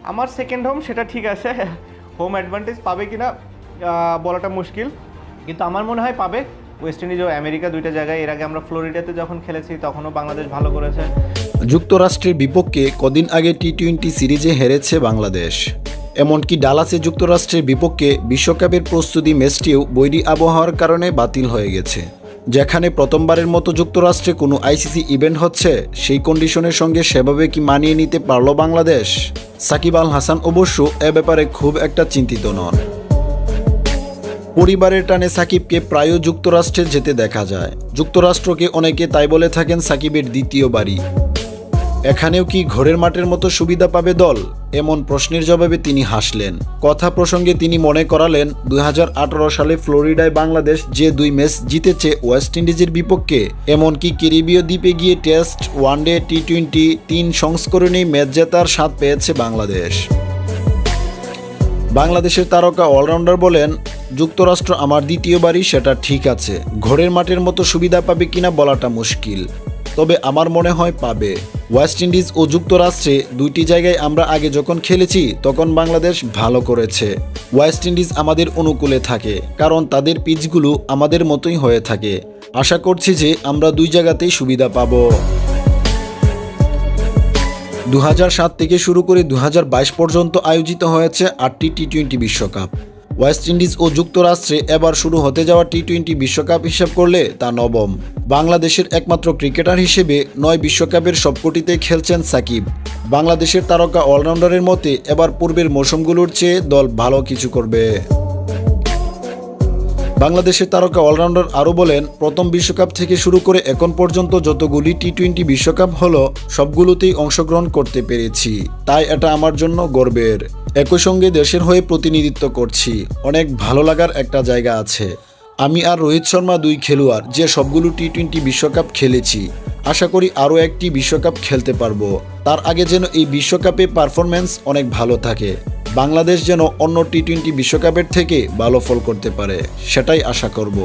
আমার second home সেটা ঠিক আছে, হোম অ্যাডভান্টেজ পাবে কিনা বলাটা মুশকিল, কিন্তু আমার মনে হয় পাবে। ওয়েস্ট ইন্ডিজ ও আমেরিকা দুইটা জায়গায়, এর আগে আমরা ফ্লোরিডাতে যখন খেলেছি তখনও বাংলাদেশ ভালো করেছে। যুক্তরাষ্ট্রের বিপক্ষে কদিন আগে টি-20 সিরিজে হেরেছে বাংলাদেশ। এমনকি ডালাসে যুক্তরাষ্ট্রের বিপক্ষে বিশ্বকাপের প্রস্তুতি ম্যাচটিও বৈরী আবহাওয়ার কারণে বাতিল হয়ে গেছে। যেখানে প্রথমবারের মতো যুক্তরাষ্ট্রে কোনো আইসিসি ইভেন্ট হচ্ছে, সেই কন্ডিশনের সঙ্গে সেভাবে কি মানিয়ে নিতে পারল বাংলাদেশ? সাকিব আল হাসান অবশ্য এ ব্যাপারে খুব একটা চিন্তিত নন। পরিবারের টানে সাকিবকে প্রায়ই যুক্তরাষ্ট্রে যেতে দেখা যায়। যুক্তরাষ্ট্রকে অনেকে তাই বলে থাকেন সাকিবের দ্বিতীয় বাড়ি। এখানেও কি ঘরের মাঠের মতো সুবিধা পাবে দল? এমন প্রশ্নের জবাবে তিনি হাসলেন। কথা প্রসঙ্গে তিনি মনে করালেন 2018 সালে ফ্লোরিডায় বাংলাদেশ যে 2 ম্যাচ জিতেছে ওয়েস্ট ইন্ডিজের বিপক্ষে, এমনকি ক্যারিবীয় দ্বীপে গিয়ে টেস্ট, ওয়ানডে, টি-20 3 সংস্করণেই ম্যাচ জেতার স্বাদ পেয়েছে বাংলাদেশ। বাংলাদেশের তারকা অলরাউন্ডার বলেন, যুক্তরাষ্ট্র আমার দ্বিতীয় বাড়ি, সেটা ঠিক আছে। ঘরের মাঠের মতো সুবিধা পাবে কিনা বলাটা মুশকিল, তবে আমার মনে হয় পাবে। ওয়েস্ট ইন্ডিজ ও যুক্তরাষ্ট্রে দুইটি জায়গায় আমরা আগে যখন খেলেছি তখন বাংলাদেশ ভালো করেছে। ওয়েস্ট ইন্ডিজ আমাদের অনুকূলে থাকে, কারণ তাদের পিচগুলো আমাদের মতোই হয়ে থাকে। আশা করছি যে আমরা দুই জায়গাতেই সুবিধা পাব। 2007 থেকে শুরু করে 2022 পর্যন্ত আয়োজিত হয়েছে 8টি টি-20 বিশ্বকাপ। ওয়েস্ট ইন্ডিজ ও যুক্তরাষ্ট্রে এবার শুরু হতে যাওয়া টি-20 বিশ্বকাপ হিসাব করলে তা নবম। বাংলাদেশের একমাত্র ক্রিকেটার হিসেবে 9 বিশ্বকাপের সবকটিতে খেলছেন সাকিব। বাংলাদেশের তারকা অলরাউন্ডারের মতে এবার পূর্বের মৌসুমগুলোর চেয়ে দল ভালো কিছু করবে। বাংলাদেশের তারকা অলরাউন্ডার আরও বলেন, প্রথম বিশ্বকাপ থেকে শুরু করে এখন পর্যন্ত যতগুলি টি-20 বিশ্বকাপ হলো সবগুলোতেই অংশগ্রহণ করতে পেরেছি, তাই এটা আমার জন্য গর্বের। একই সঙ্গে দেশের হয়ে প্রতিনিধিত্ব করছি, অনেক ভালো লাগার একটা জায়গা আছে। আমি আর রোহিত শর্মা 2 খেলোয়াড় যে সবগুলো টি-20 বিশ্বকাপ খেলেছি। আশা করি আরও একটি বিশ্বকাপ খেলতে পারবো। তার আগে যেন এই বিশ্বকাপে পারফরম্যান্স অনেক ভালো থাকে, বাংলাদেশ যেন অন্য টি-20 বিশ্বকাপের থেকে ভালো ফল করতে পারে, সেটাই আশা করব।